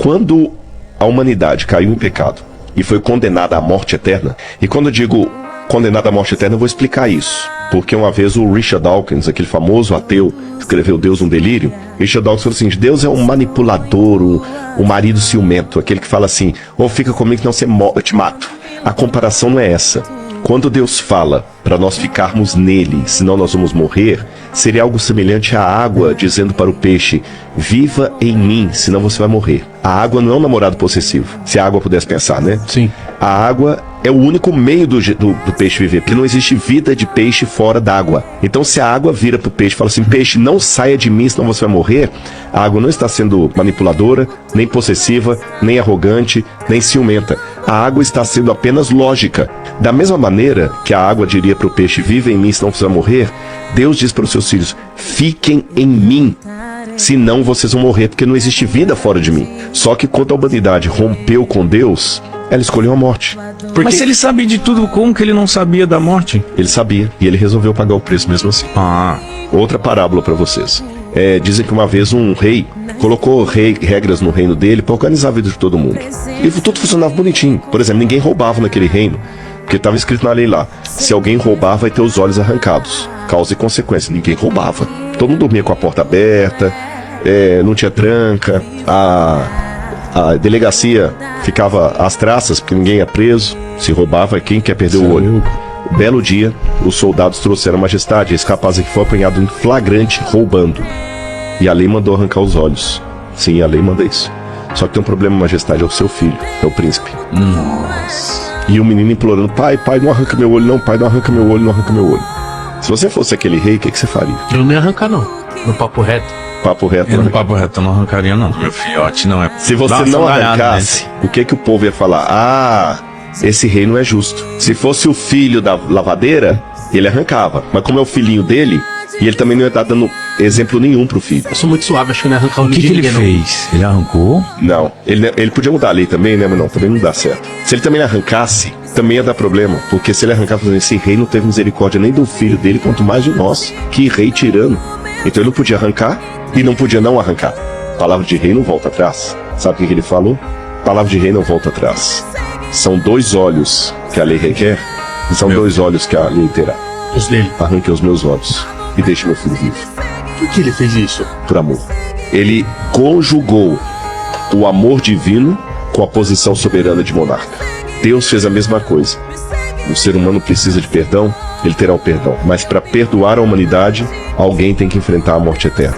Quando a humanidade caiu em pecado e foi condenada à morte eterna, e quando eu digo condenada à morte eterna, eu vou explicar isso. Porque uma vez o Richard Dawkins, aquele famoso ateu, escreveu Deus um Delírio. Richard Dawkins falou assim: Deus é um manipulador, o marido ciumento, aquele que fala assim: ou fica comigo que não eu te mato. A comparação não é essa. Quando Deus fala para nós ficarmos nele, senão nós vamos morrer, seria algo semelhante à água dizendo para o peixe: viva em mim, senão você vai morrer. A água não é um namorado possessivo, se a água pudesse pensar, né? Sim. A água é o único meio do peixe viver, porque não existe vida de peixe fora d'água. Então, se a água vira para o peixe e fala assim: peixe, não saia de mim, senão você vai morrer, a água não está sendo manipuladora, nem possessiva, nem arrogante, nem ciumenta. A água está sendo apenas lógica. Da mesma maneira que a água diria para o peixe: viva em mim, senão você vai morrer, Deus diz para os seus filhos: fiquem em mim, senão vocês vão morrer, porque não existe vida fora de mim. Só que quando a humanidade rompeu com Deus, ela escolheu a morte. Porque Mas se ele sabia de tudo, como que ele não sabia da morte? ele sabia, e ele resolveu pagar o preço mesmo assim. Outra parábola para vocês. Dizem que uma vez um rei colocou regras no reino dele para organizar a vida de todo mundo. E tudo funcionava bonitinho. Por exemplo, ninguém roubava naquele reino, porque estava escrito na lei lá: se alguém roubar, vai ter os olhos arrancados. Causa e consequência. Ninguém roubava. Todo mundo dormia com a porta aberta, não tinha tranca, a delegacia ficava às traças, porque ninguém ia preso. Se roubava, quem quer perder o olho. Belo dia, os soldados trouxeram a majestade. Esse rapaz aqui foi apanhado em flagrante, roubando. E a lei mandou arrancar os olhos. Sim, a lei manda isso. Só que tem um problema, majestade, é o seu filho, é o príncipe. Nossa. E o menino implorando: pai, não arranca meu olho não, pai, não arranca meu olho, não arranca meu olho. Se você fosse aquele rei, o que você faria? Eu não ia arrancar, não. No papo reto. Papo reto, Eu né? no papo reto eu não arrancaria, não. Meu filhote não é. Se você Dá uma não sangalhada arrancasse, o que o povo ia falar? Ah, esse rei não é justo. Se fosse o filho da lavadeira, ele arrancava. Mas como é o filhinho dele, e ele também não ia estar dando exemplo nenhum pro filho. Eu sou muito suave, acho que eu não ia arrancar O que, que ele ninguém, não. fez? Ele arrancou? Não, ele podia mudar a lei também, né? Mas não, também não dá certo. Se ele também arrancasse, também ia dar problema. Porque se ele arrancasse, esse rei não teve misericórdia nem do filho dele, quanto mais de nós. Que rei tirano. Então ele não podia arrancar e não podia não arrancar. Palavra de rei não volta atrás. Sabe o que ele falou? Palavra de rei não volta atrás. São 2 olhos que a lei requer, e são 2 olhos que a lei terá. Os dele. Arranque os meus olhos e deixe meu filho vivo. Por que ele fez isso? Por amor. Ele conjugou o amor divino com a posição soberana de monarca. Deus fez a mesma coisa. O ser humano precisa de perdão, ele terá o perdão. Mas para perdoar a humanidade, alguém tem que enfrentar a morte eterna.